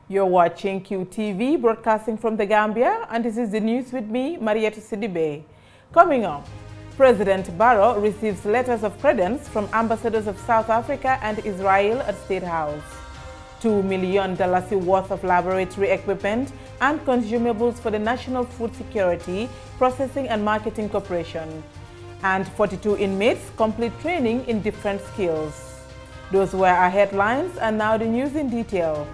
You're watching QTV, broadcasting from the Gambia, and this is the news with me, Marietta Sidibe. Coming up, President Barrow receives letters of credence from ambassadors of South Africa and Israel at State House. $2 million worth of laboratory equipment and consumables for the National Food Security, Processing and Marketing Corporation. And 42 inmates complete training in different skills. Those were our headlines, and now the news in detail.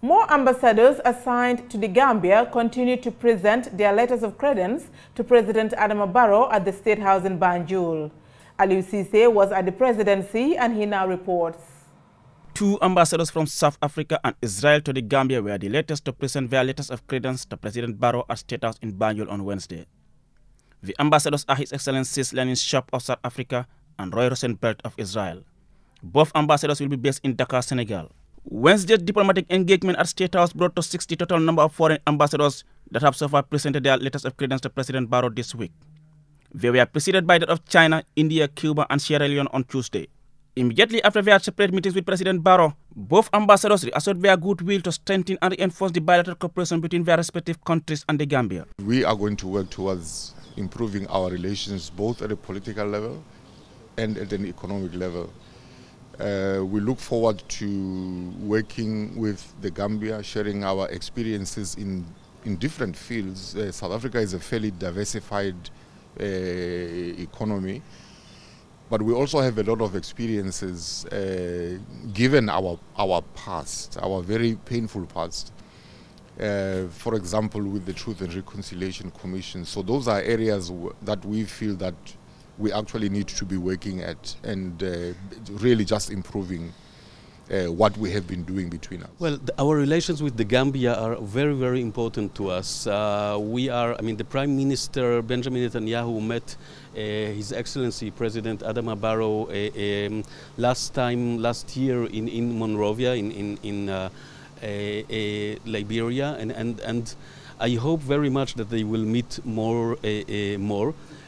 More ambassadors assigned to the Gambia continue to present their letters of credence to President Adama Barrow at the State House in Banjul. Aliou Cisse was at the presidency and he now reports. 2 ambassadors from South Africa and Israel to the Gambia were the latest to present their letters of credence to President Barrow at State House in Banjul on Wednesday. The ambassadors are His Excellency's Lenin Shop of South Africa and Roy Rosenberg of Israel. Both ambassadors will be based in Dakar, Senegal. Wednesday's diplomatic engagement at State House brought to 60 total number of foreign ambassadors that have so far presented their letters of credence to President Barrow this week. They were preceded by that of China, India, Cuba, and Sierra Leone on Tuesday. Immediately after their separate meetings with President Barrow, both ambassadors reasserted their goodwill to strengthen and reinforce the bilateral cooperation between their respective countries and the Gambia. We are going to work towards improving our relations both at a political level and at an economic level. We look forward to working with the Gambia, sharing our experiences in different fields. South Africa is a fairly diversified economy, but we also have a lot of experiences given our past, our very painful past. For example, with the Truth and Reconciliation Commission. So those are areas that we feel that we actually need to be working at and really just improving what we have been doing between us. Well, our relations with the Gambia are very, very important to us. The Prime Minister Benjamin Netanyahu met His Excellency President Adama Barrow last year in Monrovia, in Liberia, and I hope very much that they will meet more.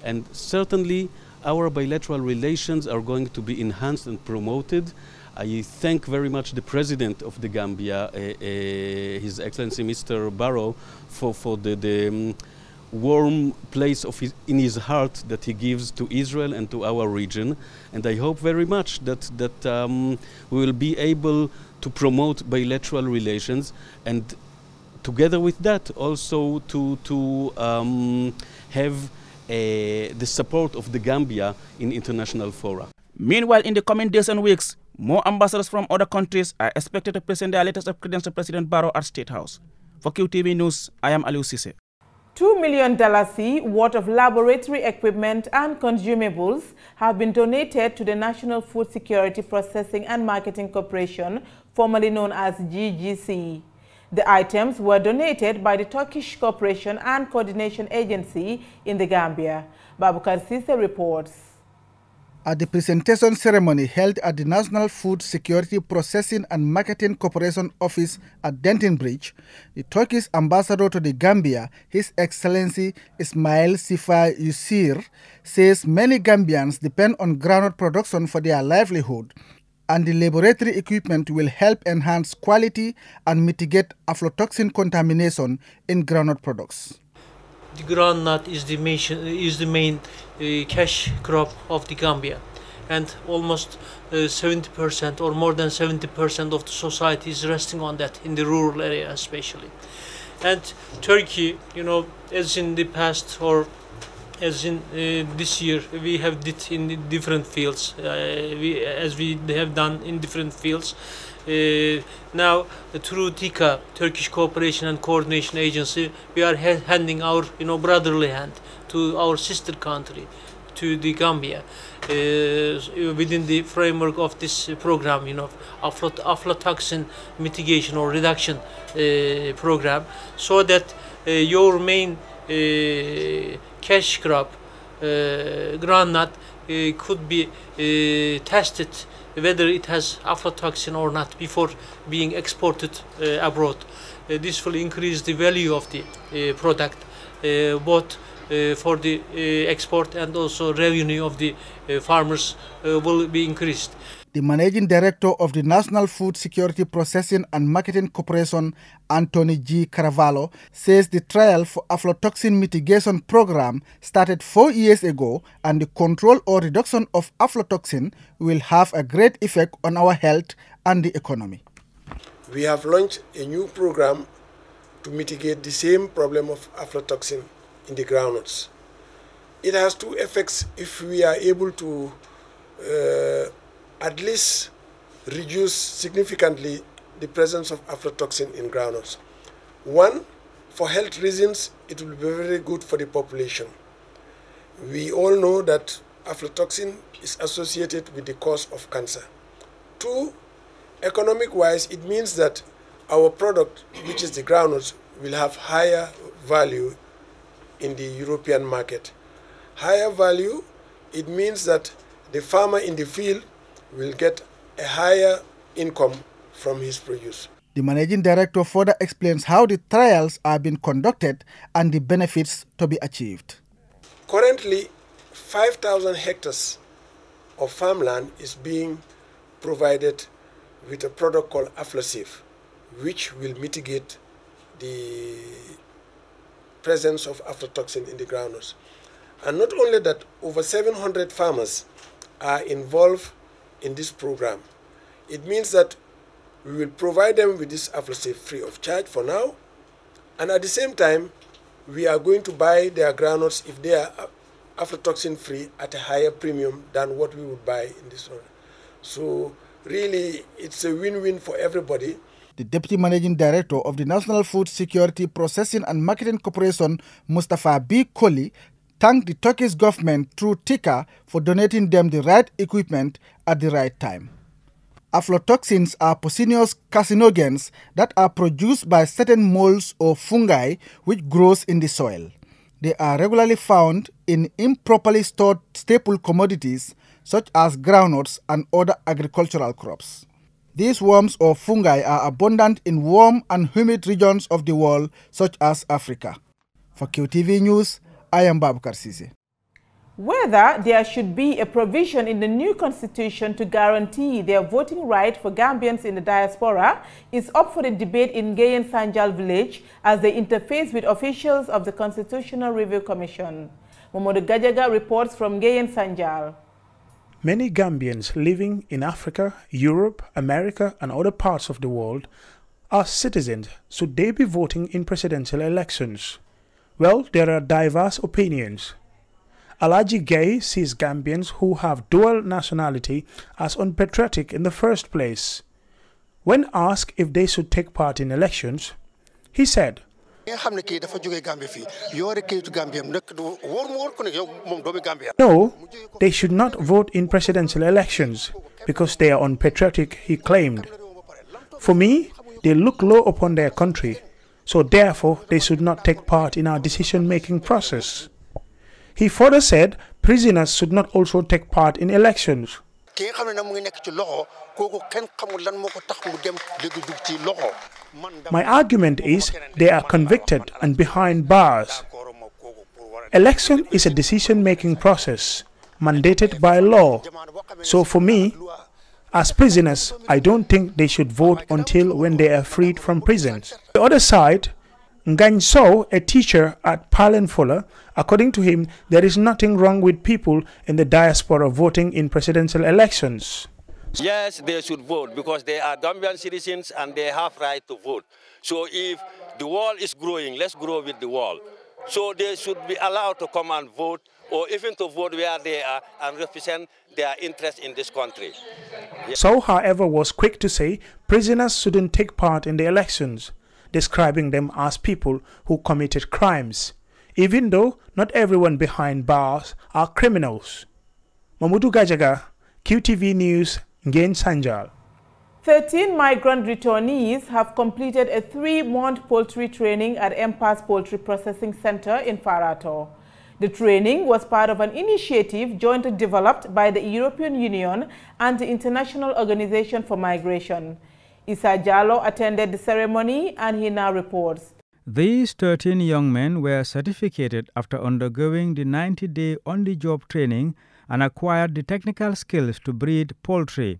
And certainly our bilateral relations are going to be enhanced and promoted. I thank very much the President of the Gambia, His Excellency Mr. Barrow, for the warm place in his heart that he gives to Israel and to our region. And I hope very much that we will be able to promote bilateral relations, and together with that also to have the support of the Gambia in international fora. Meanwhile, in the coming days and weeks, more ambassadors from other countries are expected to present their letters of credence to President Barrow at State House. For QTV News, I am Aliou Cisse. $2 million worth of laboratory equipment and consumables have been donated to the National Food Security, Processing and Marketing Corporation, formerly known as GGC. The items were donated by the Turkish Cooperation and Coordination Agency in the Gambia. Babukar Cisse reports. At the presentation ceremony held at the National Food Security, Processing and Marketing Corporation office at Denton Bridge, the Turkish ambassador to the Gambia, His Excellency Ismail Sifa Yusir, says many Gambians depend on groundnut production for their livelihood, and the laboratory equipment will help enhance quality and mitigate aflatoxin contamination in groundnut products. The groundnut is the main cash crop of the Gambia, and almost 70% or more than 70% of the society is resting on that, in the rural area especially. And Turkey, as in the past or as in this year, we have did in different fields, as we have done in different fields. Now, through TICA, Turkish Cooperation and Coordination Agency, we are handing our brotherly hand to our sister country, to the Gambia, within the framework of this program, aflatoxin mitigation or reduction program, so that your main cash crop, groundnut, could be tested whether it has aflatoxin or not before being exported abroad. This will increase the value of the product both for the export and also revenue of the farmers will be increased. The Managing Director of the National Food Security Processing and Marketing Corporation, Anthony G. Caravallo, says the trial for aflatoxin mitigation program started 4 years ago, and the control or reduction of aflatoxin will have a great effect on our health and the economy. We have launched a new program to mitigate the same problem of aflatoxin in the groundnuts. It has two effects if we are able to at least reduce significantly the presence of aflatoxin in groundnuts. One, for health reasons, it will be very good for the population. We all know that aflatoxin is associated with the cause of cancer. Two, economic-wise, it means that our product, which is the groundnuts, will have higher value in the European market. Higher value, it means that the farmer in the field will get a higher income from his produce. The Managing Director further explains how the trials are being conducted and the benefits to be achieved. Currently, 5,000 hectares of farmland is being provided with a product called Aflasafe, which will mitigate the presence of aflatoxin in the groundnuts. And not only that, over 700 farmers are involved in this program. It means that we will provide them with this Aflasafe free of charge for now, and at the same time we are going to buy their groundnuts, if they are aflatoxin free, at a higher premium than what we would buy in this one. So really it's a win-win for everybody. The Deputy Managing Director of the National Food Security Processing and Marketing Corporation, Mustafa B. Koli, thanked the Turkish government through TICA for donating them the right equipment at the right time. Aflatoxins are poisonous carcinogens that are produced by certain molds or fungi which grows in the soil. They are regularly found in improperly stored staple commodities such as groundnuts and other agricultural crops. These worms or fungi are abundant in warm and humid regions of the world such as Africa. For QTV News, I am Babakar Sise. Whether there should be a provision in the new constitution to guarantee their voting right for Gambians in the diaspora is up for the debate in Gayen Sanjal village as they interface with officials of the Constitutional Review Commission. Momodu Gajaga reports from Gayen Sanjal. Many Gambians living in Africa, Europe, America and other parts of the world are citizens. Should they be voting in presidential elections? Well, there are diverse opinions. Alaji Gay sees Gambians who have dual nationality as unpatriotic in the first place. When asked if they should take part in elections, he said, "No, they should not vote in presidential elections because they are unpatriotic," he claimed. "For me, they look low upon their country, so therefore they should not take part in our decision-making process." He further said prisoners should not also take part in elections. "My argument is they are convicted and behind bars. Election is a decision-making process mandated by law. So for me, as prisoners, I don't think they should vote until when they are freed from prisons." The other side, Ngany So, a teacher at Palenfola, according to him, there is nothing wrong with people in the diaspora voting in presidential elections. Yes, they should vote because they are Gambian citizens and they have right to vote. So if the world is growing, let's grow with the world. So they should be allowed to come and vote, or even to vote where they are and represent their interest in this country. So, however, was quick to say prisoners shouldn't take part in the elections, describing them as people who committed crimes, even though not everyone behind bars are criminals. Mamudu Gajaga, QTV News, Ngain Sanjal. 13 migrant returnees have completed a 3-month poultry training at Empa's Poultry Processing Center in Farato. The training was part of an initiative jointly developed by the European Union and the International Organization for Migration. Issa Jallo attended the ceremony and he now reports. These 13 young men were certificated after undergoing the 90-day on-the-job training and acquired the technical skills to breed poultry.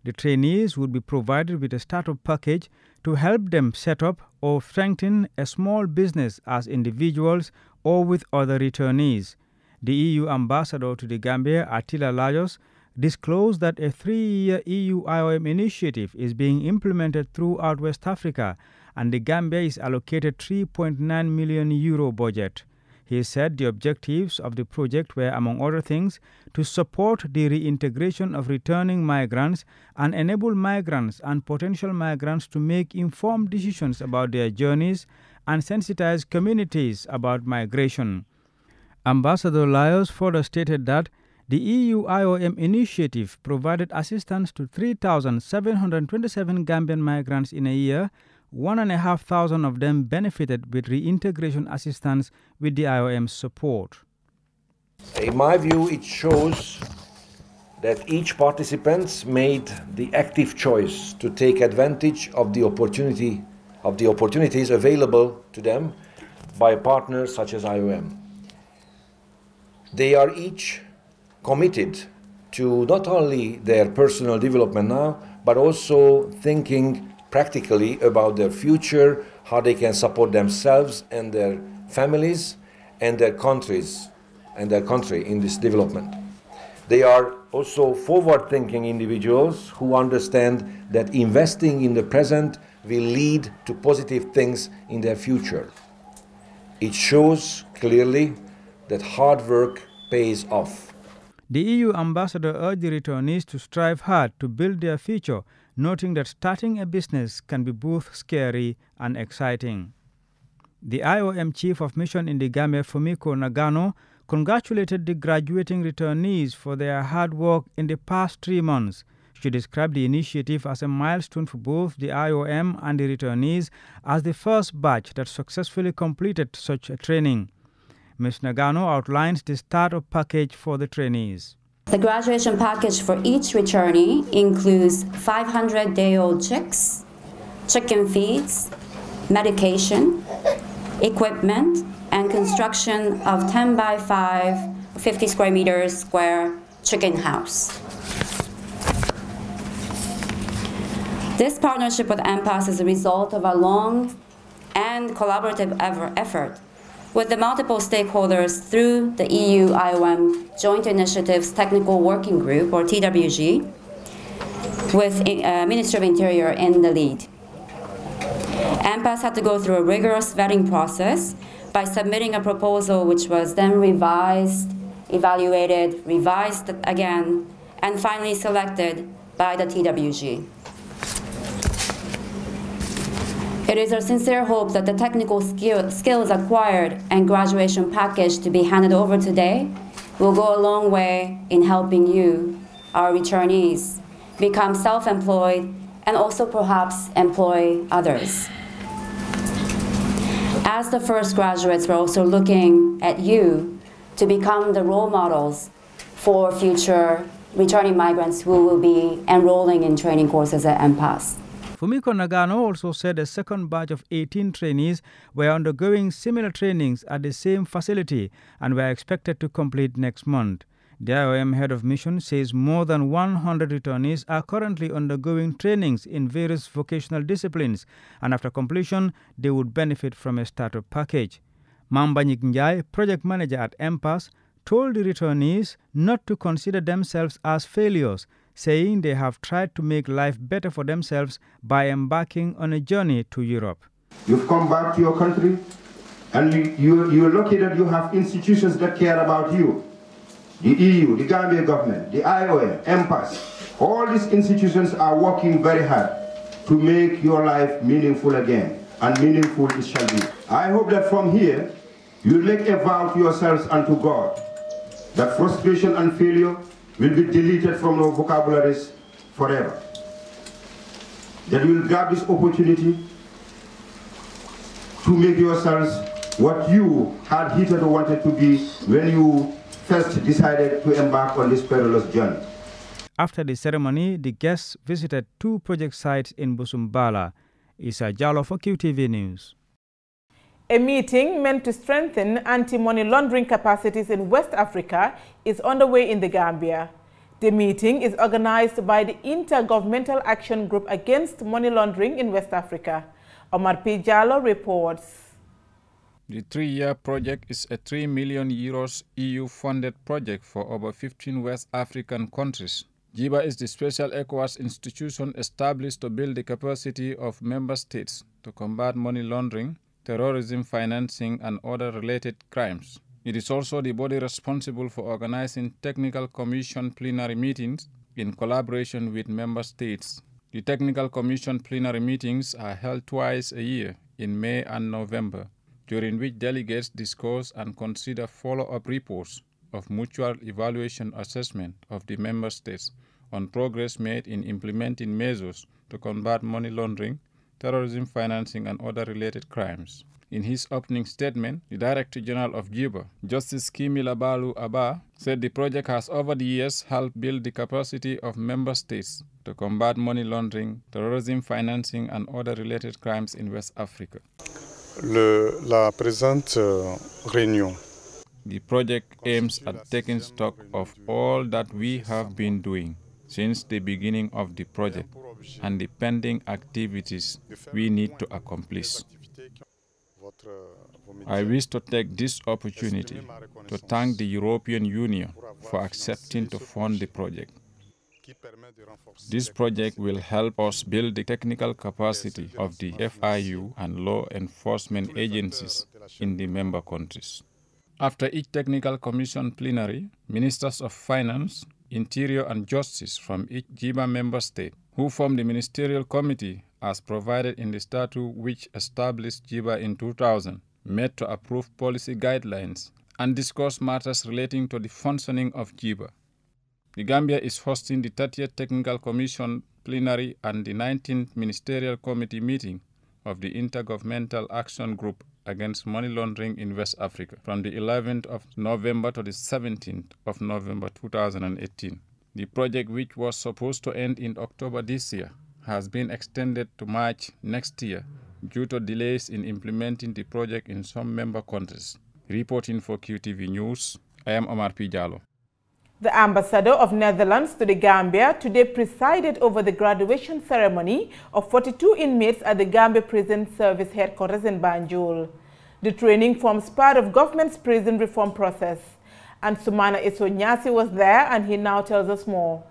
The trainees would be provided with a startup package to help them set up or strengthen a small business as individuals or with other returnees. The EU ambassador to the Gambia, Attila Lajos, disclosed that a 3-year EU IOM initiative is being implemented throughout West Africa, and the Gambia is allocated €3.9 million budget. He said the objectives of the project were, among other things, to support the reintegration of returning migrants and enable migrants and potential migrants to make informed decisions about their journeys and sensitize communities about migration. Ambassador Lyons further stated that the EU IOM initiative provided assistance to 3,727 Gambian migrants in a year. 1,500 of them benefited with reintegration assistance with the IOM's support. In my view, it shows that each participant made the active choice to take advantage of the opportunities available to them by partners such as IOM. They are each committed to not only their personal development now, but also thinking practically about their future, how they can support themselves and their families and their countries and their country in this development. They are also forward-thinking individuals who understand that investing in the present will lead to positive things in their future. It shows clearly that hard work pays off. The EU ambassador urged the returnees to strive hard to build their future, noting that starting a business can be both scary and exciting. The IOM Chief of Mission in the Gambia, Fumiko Nagano, congratulated the graduating returnees for their hard work in the past 3 months. She described the initiative as a milestone for both the IOM and the returnees as the first batch that successfully completed such a training. Ms. Nagano outlines the startup package for the trainees. The graduation package for each returnee includes 500-day-old chicks, chicken feeds, medication, equipment, and construction of 10 by 5, 50 square meters square chicken house. This partnership with MPAS is a result of a long and collaborative effort with the multiple stakeholders through the EU IOM Joint Initiatives Technical Working Group, or TWG, with Ministry of Interior in the lead. MPAS had to go through a rigorous vetting process by submitting a proposal which was then revised, evaluated, revised again, and finally selected by the TWG. It is our sincere hope that the technical skills acquired and graduation package to be handed over today will go a long way in helping you, our returnees, become self-employed and also perhaps employ others. As the first graduates, we're also looking at you to become the role models for future returning migrants who will be enrolling in training courses at MPAS. Fumiko Nagano also said a second batch of 18 trainees were undergoing similar trainings at the same facility and were expected to complete next month. The IOM head of mission says more than 100 returnees are currently undergoing trainings in various vocational disciplines, and after completion, they would benefit from a startup package. Mambanyik Njai, project manager at MPAS, told the returnees not to consider themselves as failures, saying they have tried to make life better for themselves by embarking on a journey to Europe. You've come back to your country, and you're lucky that you have institutions that care about you. The EU, the Gambia government, the IOM, MPAS, all these institutions are working very hard to make your life meaningful again, and meaningful it shall be. I hope that from here, you make a vow to yourselves and to God that frustration and failure will be deleted from our vocabularies forever. That you will grab this opportunity to make yourselves what you had hitherto wanted to be when you first decided to embark on this perilous journey. After the ceremony, the guests visited 2 project sites in Busumbala. Isa Jallo for QTV News. A meeting meant to strengthen anti-money laundering capacities in West Africa is underway in the Gambia. The meeting is organized by the Intergovernmental Action Group Against Money Laundering in West Africa. Omar P. Jallo reports. The 3-year project is a €3 million EU-funded project for over 15 West African countries. JIBA is the special ECOWAS institution established to build the capacity of member states to combat money laundering, terrorism financing, and other related crimes. It is also the body responsible for organizing Technical Commission plenary meetings in collaboration with member states. The Technical Commission plenary meetings are held twice a year in May and November, during which delegates discuss and consider follow-up reports of mutual evaluation assessment of the member states on progress made in implementing measures to combat money laundering, terrorism financing, and other related crimes. In his opening statement, the Director General of JIBA, Justice Kimi Labalu Abba, said the project has over the years helped build the capacity of member states to combat money laundering, terrorism financing, and other related crimes in West Africa. La présente réunion. The project aims at taking stock of all that we have been doing since the beginning of the project and the pending activities we need to accomplish. I wish to take this opportunity to thank the European Union for accepting to fund the project. This project will help us build the technical capacity of the FIU and law enforcement agencies in the member countries. After each Technical Commission plenary, Ministers of Finance, Interior and Justice from each JIBA member state, who form the Ministerial Committee as provided in the statute which established JIBA in 2000, met to approve policy guidelines and discuss matters relating to the functioning of JIBA. The Gambia is hosting the 30th Technical Commission plenary and the 19th Ministerial Committee meeting of the Intergovernmental Action Group Against Money Laundering in West Africa from the 11th of November to the 17th of November 2018. The project, which was supposed to end in October this year, has been extended to March next year due to delays in implementing the project in some member countries. Reporting for QTV News, I am Omar P. Jallo. The ambassador of Netherlands to the Gambia today presided over the graduation ceremony of 42 inmates at the Gambia Prison Service headquarters in Banjul. The training forms part of government's prison reform process. And Sumana Isonyasi was there, and he now tells us more.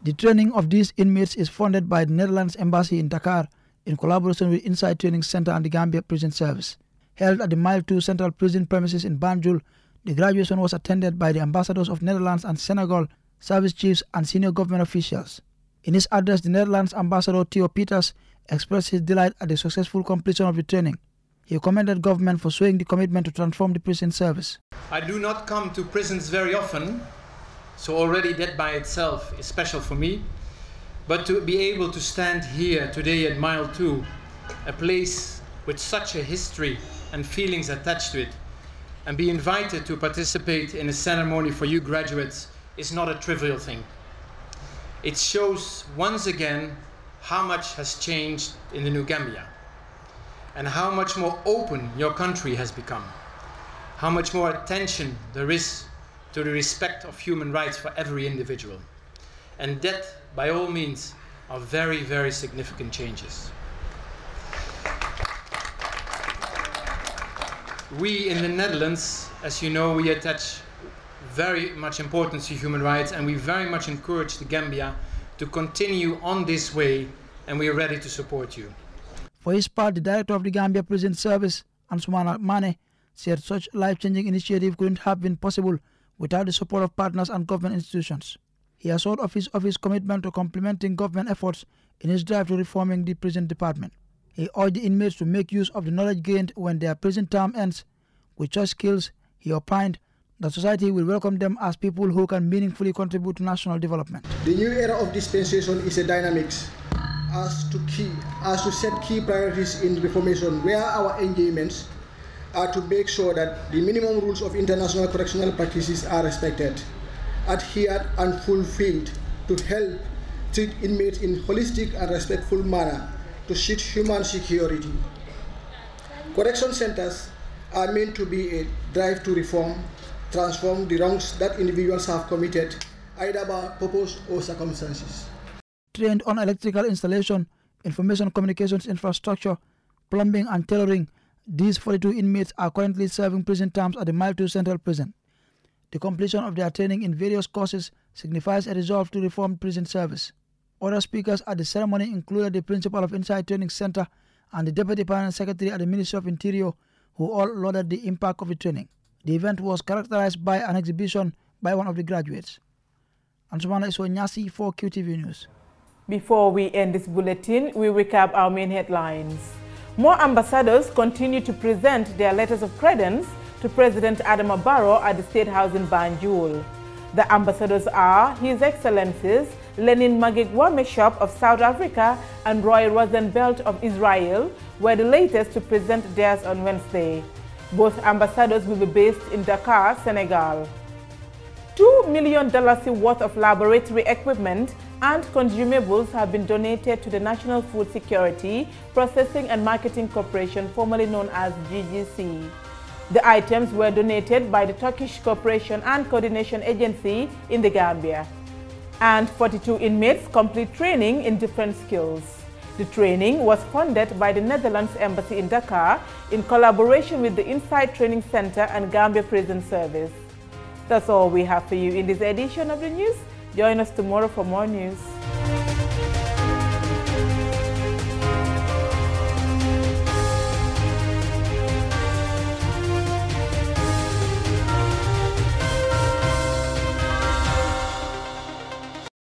The training of these inmates is funded by the Netherlands Embassy in Dakar in collaboration with Inside Training Center and the Gambia Prison Service. Held at the Mile 2 Central Prison premises in Banjul, the graduation was attended by the ambassadors of Netherlands and Senegal, service chiefs, and senior government officials. In his address, the Netherlands ambassador Theo Peters expressed his delight at the successful completion of the training. He commended government for showing the commitment to transform the prison service. I do not come to prisons very often, so already that by itself is special for me. But to be able to stand here today at Mile 2, a place with such a history and feelings attached to it, and be invited to participate in a ceremony for you graduates is not a trivial thing. It shows once again how much has changed in the New Gambia, and how much more open your country has become, how much more attention there is to the respect of human rights for every individual. And that, by all means, are very, very significant changes. We in the Netherlands, as you know, we attach very much importance to human rights, and we very much encourage the Gambia to continue on this way, and we are ready to support you. For his part, the director of the Gambia Prison Service, Ansumana Mane, said such life-changing initiative couldn't have been possible without the support of partners and government institutions. He assured of his commitment to complementing government efforts in his drive to reforming the prison department. He urged the inmates to make use of the knowledge gained when their prison term ends. With such skills, he opined that society will welcome them as people who can meaningfully contribute to national development. The new era of dispensation is a dynamics as to set key priorities in reformation, where our engagements are to make sure that the minimum rules of international correctional practices are respected, adhered and fulfilled, to help treat inmates in holistic and respectful manner, to shield human security. Correction centers are meant to be a drive to reform, transform the wrongs that individuals have committed, either by purpose or circumstances. Trained on electrical installation, information communications infrastructure, plumbing and tailoring, these 42 inmates are currently serving prison terms at the Mile 2 Central Prison. The completion of their training in various courses signifies a resolve to reform prison service. Other speakers at the ceremony included the principal of Inside Training Center and the deputy permanent secretary at the Ministry of Interior, who all lauded the impact of the training. The event was characterized by an exhibition by one of the graduates. Ansumana Isonyasi for QTV News. Before we end this bulletin, we recap our main headlines. More ambassadors continue to present their letters of credence to President Adama Barrow at the State House in Banjul. The ambassadors are His Excellencies Lenin Magegwameshop of South Africa and Roy Rosenbelt of Israel were the latest to present theirs on Wednesday. Both ambassadors will be based in Dakar, Senegal. $2 million worth of laboratory equipment and consumables have been donated to the National Food Security, Processing and Marketing Corporation, formerly known as GGC. The items were donated by the Turkish Cooperation and Coordination Agency in the Gambia. And 42 inmates complete training in different skills. The training was funded by the Netherlands Embassy in Dakar in collaboration with the Inside Training Center and Gambia Prison Service. That's all we have for you in this edition of the news. Join us tomorrow for more news.